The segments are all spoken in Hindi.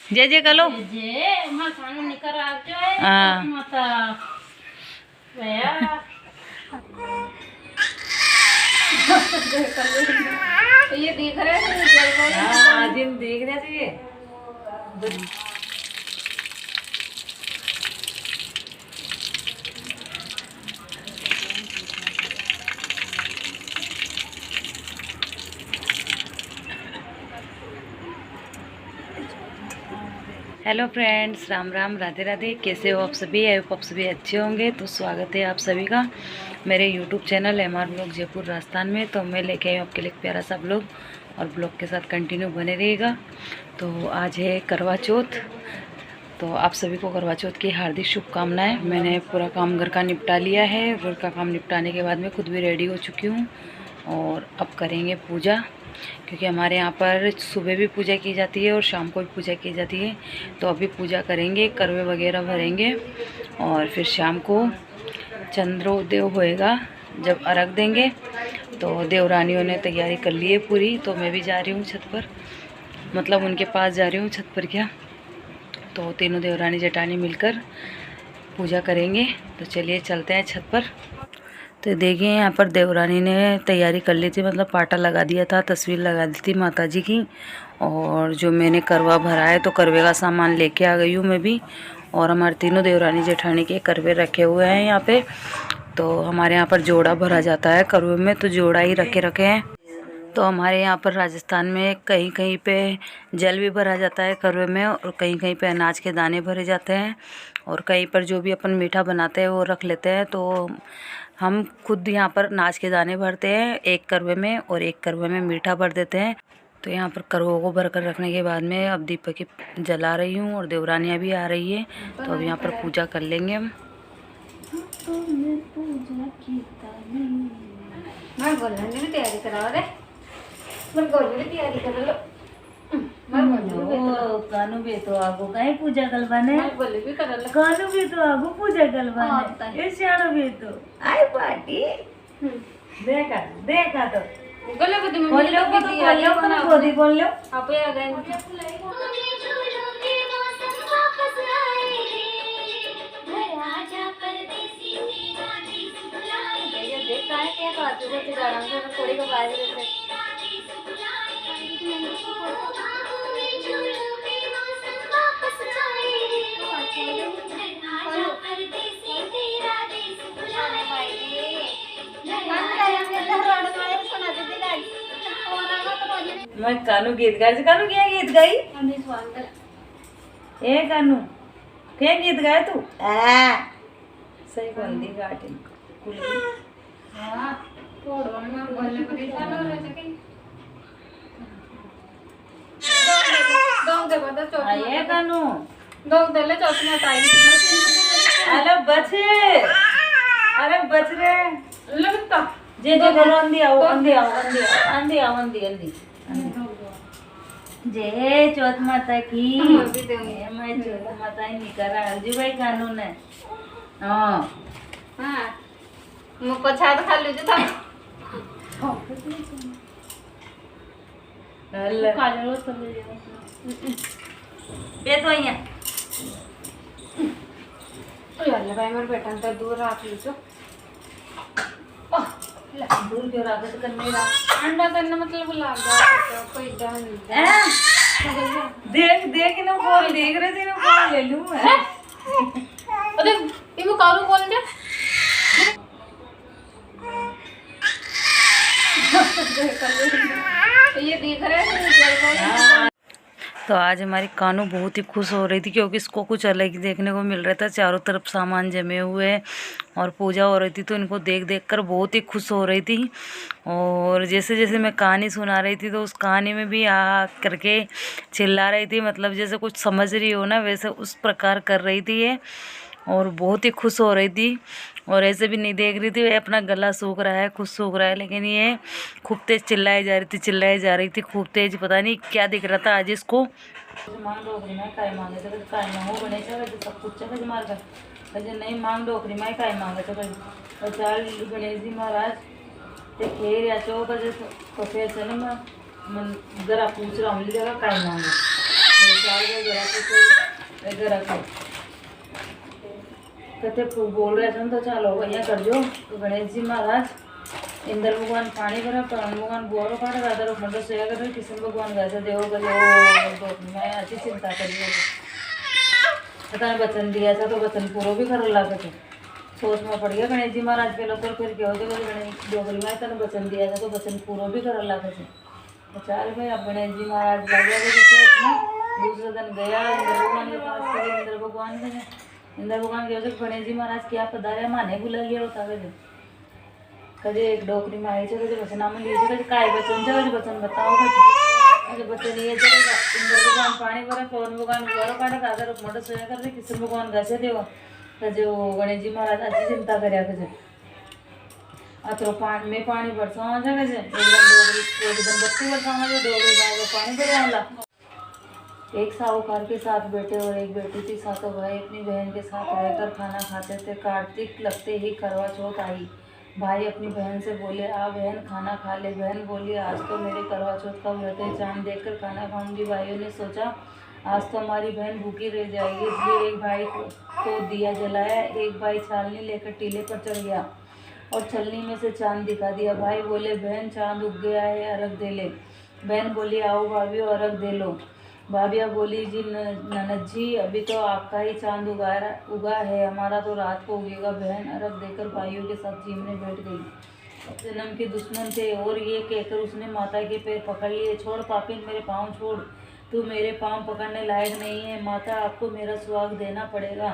जय जय करो। हाँ ये देख रहे हैं, देख रहे थे ये। Hello friends, Ram Ram, Radhe Radhe. कैसे हो आप सभी? आई होप आप सभी अच्छे होंगे। तो स्वागत है आप सभी का मेरे YouTube channel MR blog Jaipur Rajasthan में। तो मैं लेके आई हूँ आपके लिए एक प्यारा सा ब्लॉग, और ब्लॉग के साथ कंटिन्यू बने रहिएगा। तो आज है करवा चौथ, तो आप सभी को करवा चौथ की हार्दिक शुभकामनाएं। मैंने पूरा काम घर का निपटा लिया है। घर का काम निपटाने के बाद मैं खुद भी रेडी हो चुकी हूँ, और अब करेंगे पूजा, क्योंकि हमारे यहाँ पर सुबह भी पूजा की जाती है और शाम को भी पूजा की जाती है। तो अभी पूजा करेंगे, करवे वगैरह भरेंगे, और फिर शाम को चंद्रोदय होएगा जब अर्घ देंगे। तो देवरानियों ने तैयारी कर ली है पूरी, तो मैं भी जा रही हूँ छत पर, मतलब उनके पास जा रही हूँ छत पर। क्या तो तीनों देवरानी जेठानी मिलकर पूजा करेंगे। तो चलिए चलते हैं छत पर। तो देखिए यहाँ पर देवरानी ने तैयारी कर ली थी, मतलब पाटा लगा दिया था, तस्वीर लगा दी थी माता जी की। और जो मैंने करवा भरा है, तो करवे का सामान लेके आ गई हूँ मैं भी। और हमारे तीनों देवरानी जेठानी के करवे रखे हुए हैं यहाँ पे। तो हमारे यहाँ पर जोड़ा भरा जाता है करवे में, तो जोड़ा ही रखे हैं। तो हमारे यहाँ पर राजस्थान में कहीं कहीं पे जल भी भरा जाता है करवे में, और कहीं कहीं पे अनाज के दाने भरे जाते हैं, और कहीं पर जो भी अपन मीठा बनाते हैं वो रख लेते हैं। तो हम खुद यहाँ पर अनाज के दाने भरते हैं एक करवे में, और एक करवे में मीठा भर देते हैं। तो यहाँ पर करवों को भर कर रखने के बाद में अब दीपक जला रही हूँ, और देवरानियाँ भी आ रही है। तो अब यहाँ पर पूजा कर लेंगे हम। तैयारी करा रे, तैयारी कर लो। कानू भी तो आगो कहीं पूजा करवाने, कानू भी तो आगो पूजा करवाने, ये शानो भी तो आई पार्टी देखा देखा। तो गले को तुम बोल लो, गोदी बोल लो। आप आ गए देखा है क्या बात है, तो जाना है थोड़ी को बाज रहे थे। मैं कानू गीत गाई, कानू क्या गीत गाई? ए कानू क्या गीत गाए तू? सही बंदी गाटी कुली। हां थोड़ा मैं बोलने को परेशान हो रहे थे। दो दे बता चौथ आए कानू दो दले चौथ में टाइम अरे बचे, अरे बच रे लगता जे जे बोलो अंधी आओ, अंधी आओ, अंधी आओ, अंधी आओ, अंधी अंधी। जय चौथ माता की। मैं चौथ माता ही नहीं करा जी भाई कानून है। हाँ हां मुको छात खा लीजिए था अल्लाह खा लो सब ले जाओ ये तो यहाँ तो यार भाई मेरे बेटा तो दूर रख लीजिए। दूर क्यों रखा? तो करने रहा अंडा करना मतलब लाग गया कोई डर नहीं। देख देख ना कौन देख रहे थे ना, कौन ले लूं मैं। अरे ये मैं कारू बोल दे ये देख रहे हैं। तो आज हमारी कानू बहुत ही खुश हो रही थी, क्योंकि इसको कुछ अलग ही देखने को मिल रहा था। चारों तरफ सामान जमे हुए और पूजा हो रही थी, तो इनको देख देख कर बहुत ही खुश हो रही थी। और जैसे जैसे मैं कहानी सुना रही थी, तो उस कहानी में भी आ करके चिल्ला रही थी, मतलब जैसे कुछ समझ रही हो ना, वैसे उस प्रकार कर रही थी ये। और बहुत ही खुश हो रही थी, और ऐसे भी नहीं देख रही थी अपना गला सूख रहा है, खुद सूख रहा है, लेकिन ये खूब तेज चिल्लाई जा रही थी, चिल्लाई जा रही थी खूब तेज। पता नहीं क्या दिख रहा था आज इसको। मांग डोकरी में काय मांगे तो काय मांगो बने सब कुछ चल मार कर नहीं मांग डोकरी में काय मांगे तो चाल गणेश जी महाराज ते खेर या चो बजे तो फिर से ना मैं जरा पूछ रहा हूँ जगह काय मांगे। चार गए घर के कहते बोल रहे थे तो चलो भैया कर जो। तो गणेश जी महाराज इंद्र भगवान पानी भरा, पवन भगवान बोरो काटे, राधा रुक्मणी सेवा कर रहे, कृष्ण भगवान वैसे देव गले मैं अच्छी चिंता करिए पता नहीं वचन दिया था तो वचन पूरा भी कर ला थे। सोच में पड़ गया गणेश जी महाराज के लोग फिर क्या होते गणेश डोगरी में तेने वचन दिया था तो वचन पूरा भी कर ला थे। तो चल भाई अब गणेश जी महाराज लग गया सोच में। दूसरे दिन गया इंद्र भगवान के पास गए, इंद्र भगवान के गणेश जी महाराज क्या पधारे माने बुला लिया होता है कदे एक डोकरी में आई है कदे वचन में लीजिए कदे काय वचन जो वचन बताओ कदे वचन ये जो इंद्र भगवान पानी भरा, पवन भगवान बोरो काटे, राधा रुक्मणी सेवा कर रहे, कृष्ण भगवान घसे देव कजे वो गणेश जी महाराज अच्छी चिंता करया कजे अतरो पानी में पानी बरसावा जा कजे एकदम बत्ती बरसावा जा डोगरी बाग पानी भरे वाला। एक साहूकार के साथ बेटे और एक बेटी थी। सातों भाई अपनी बहन के साथ रहकर खाना खाते थे। कार्तिक लगते ही करवा चौथ आई। भाई अपनी बहन से बोले आ बहन खाना खा ले। बहन बोली आज तो मेरे करवा चौथ का व्रत है, चांद देखकर खाना खाऊंगी। भाइयों ने सोचा आज तो हमारी बहन भूखी रह जाएगी, इसलिए एक भाई को दिया जलाया। एक भाई छालनी लेकर टीले पर चढ़ गया और छलनी में से चांद दिखा दिया। भाई बोले बहन चांद उग गया है, अर्घ दे ले। बहन बोली आओ भाभी अर्घ दे लो। भाभिया बोली जी ननद जी अभी तो आपका ही चांद उगा है, हमारा तो रात को उगेगा। बहन अर्घ देकर भाइयों के साथ जीमने बैठ गई। जन्म के दुश्मन थे और ये कहकर उसने माता के पैर पकड़ लिए। छोड़ पापिन मेरे पाँव छोड़, तू मेरे पाँव पकड़ने लायक नहीं है। माता आपको मेरा सुहाग देना पड़ेगा।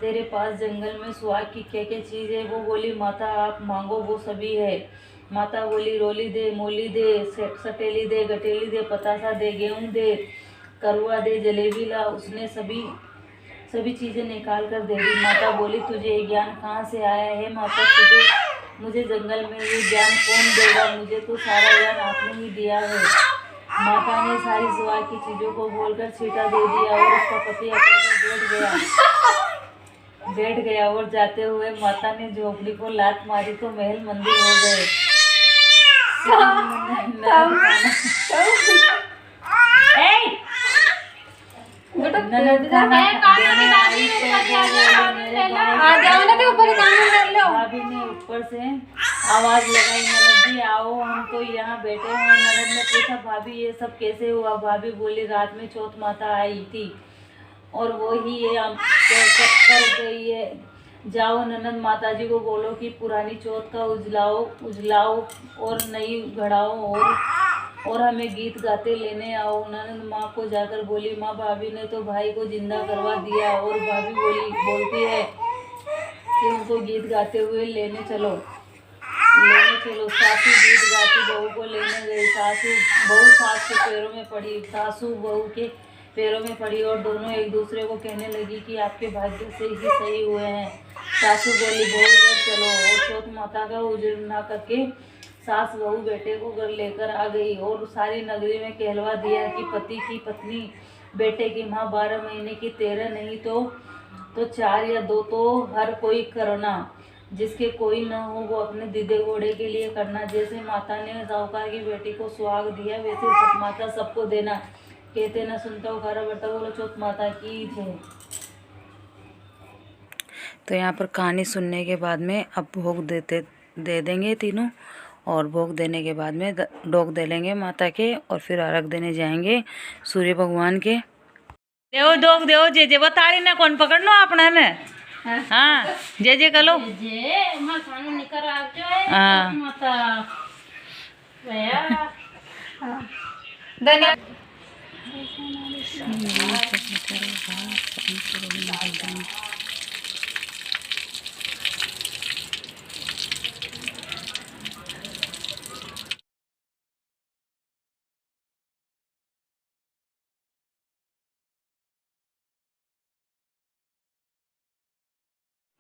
तेरे पास जंगल में सुहाग की क्या क्या चीज़ है? वो बोली माता आप मांगो वो सभी है। माता बोली रोली दे, मोली दे, सटेली दे, गटेली दे, पतासा दे, गेहूँ दे, करुआ दे, जलेबी ला। उसने सभी चीज़ें निकाल कर दे दी। माता बोली तुझे ये ज्ञान कहाँ से आया है? माता मुझे जंगल में ये ज्ञान कौन देगा? मुझे तो सारा ज्ञान आपने ही दिया है। माता ने सारी सुहाग की चीज़ों को बोलकर छींटा दे दिया और उसका पति अकड़ बैठ गया और जाते हुए माता ने झोपड़ी को लात मारी तो महल मंदिर हो गए। भाभी ने ऊपर से आवाज लगाई ननद जी आओ हम तो यहाँ बैठे हैं। ननद ने पूछा भाभी ये सब कैसे हुआ? भाभी बोली रात में चौथ माता आई थी और वो ही ये कर गई है। जाओ ननद माता जी को बोलो कि पुरानी चौथ का उजलाओ और नई घड़ाओ और हमें गीत गाते लेने आओ। ननद माँ को जाकर बोली माँ भाभी ने तो भाई को जिंदा करवा दिया। और भाभी बोलती है कि उनको गीत गाते हुए लेने चलो। सासू गीत गाती बहू को लेने गई। बहू सास के पैरों में पड़ी, सासू बहू के पैरों में पड़ी और दोनों एक दूसरे को कहने लगी कि आपके भाग्य से ही सही हुए हैं। सासू बोली बहू घर चलो और चौथ माता का उजड़ना करके सास बहू बेटे को घर लेकर आ गई और सारी नगरी में कहलवा दिया कि पति की पत्नी बेटे की माँ 12 महीने की 13 नहीं तो 4 या 2 तो हर कोई करना। जिसके कोई न हो वो अपने दीदे घोड़े के लिए करना। जैसे माता ने साहूकार की बेटी को सुहाग दिया वैसे माता सबको देना। कहते न सुनता हो खारा बटा बोलो चौथ माता की जय। तो यहाँ पर कहानी सुनने के बाद में अब भोग दे देंगे तीनों और भोग देने के बाद में डोग दे लेंगे माता के और फिर अर्घ देने जाएंगे सूर्य भगवान के। देव डोग देव जे जे बताड़ी ना कौन पकड़नो अपना ने हाँ जे कलो जे मां खाना निकर आ जाए हाँ माता भैया धन्यवाद।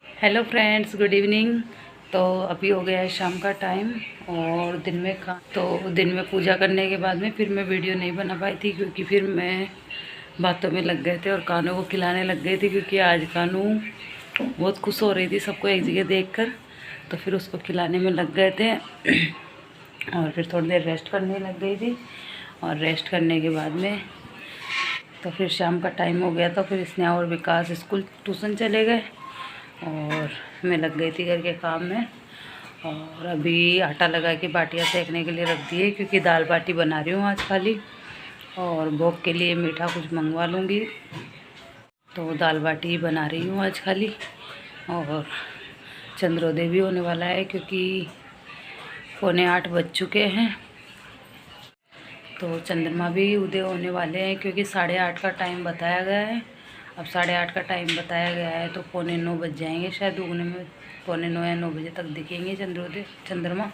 Hello friends good evening. तो अभी हो गया है शाम का टाइम और दिन में पूजा करने के बाद में फिर मैं वीडियो नहीं बना पाई थी क्योंकि फिर मैं बातों में लग गए थे और कानू को खिलाने लग गई थी क्योंकि आज कानू बहुत खुश हो रही थी सबको एक जगह देखकर। तो फिर उसको खिलाने में लग गए थे और फिर थोड़ी देर रेस्ट करने लग गई थी और रेस्ट करने के बाद में तो फिर शाम का टाइम हो गया, तो फिर स्नेहा और विकास स्कूल ट्यूशन चले गए और मैं लग गई थी घर के काम में। और अभी आटा लगा के बाटियाँ सेकने के लिए रख दिए, क्योंकि दाल बाटी बना रही हूँ आज खाली, और भोग के लिए मीठा कुछ मंगवा लूँगी। तो दाल बाटी बना रही हूँ आज खाली। और चंद्रोदय भी होने वाला है, क्योंकि 7:45 बज चुके हैं। तो चंद्रमा भी उदय होने वाले हैं, क्योंकि 8:30 का टाइम बताया गया है। अब 8:30 का टाइम बताया गया है, तो 8:45 बज जाएंगे शायद उगने में। 8:45 या 9 बजे तक दिखेंगे चंद्रोदय चंद्रमा।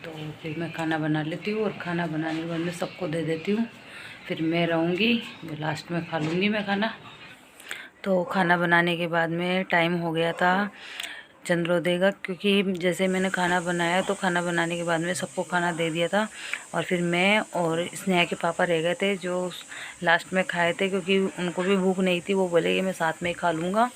तो फिर मैं खाना बना लेती हूँ, और खाना बनाने के बाद में सबको दे देती हूँ। फिर मैं रहूँगी, लास्ट में खा लूँगी मैं खाना। तो खाना बनाने के बाद में टाइम हो गया था चंद्रोदय का, क्योंकि जैसे मैंने खाना बनाया, तो खाना बनाने के बाद में सबको खाना दे दिया था। और फिर मैं और स्नेहा के पापा रह गए थे, जो लास्ट में खाए थे, क्योंकि उनको भी भूख नहीं थी। वो बोले कि मैं साथ में ही खा लूँगा।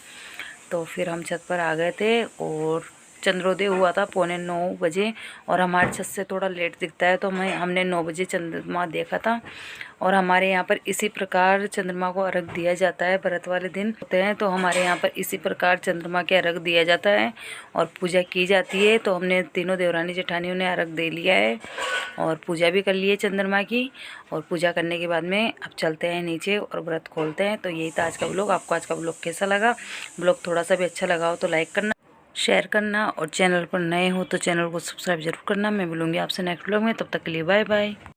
तो फिर हम छत पर आ गए थे, और चंद्रोदय हुआ था 8:45 बजे, और हमारे छत से थोड़ा लेट दिखता है, तो हमने 9 बजे चंद्रमा देखा था। और हमारे यहाँ पर इसी प्रकार चंद्रमा को अर्घ दिया जाता है। व्रत वाले दिन होते हैं, तो हमारे यहाँ पर इसी प्रकार चंद्रमा के अर्घ दिया जाता है और पूजा की जाती है। तो हमने तीनों देवरानी जेठानियों ने अर्घ दे लिया है, और पूजा भी कर ली है चंद्रमा की। और पूजा करने के बाद में अब चलते हैं नीचे और व्रत खोलते हैं। तो यही था आज का व्लॉग। आपको आज का व्लॉग कैसा लगा? व्लॉग थोड़ा सा भी अच्छा लगा हो तो लाइक करना, शेयर करना, और चैनल पर नए हो तो चैनल को सब्सक्राइब जरूर करना। मैं मिलूँगी आपसे नेक्स्ट व्लॉग में, तब तक के लिए बाय बाय।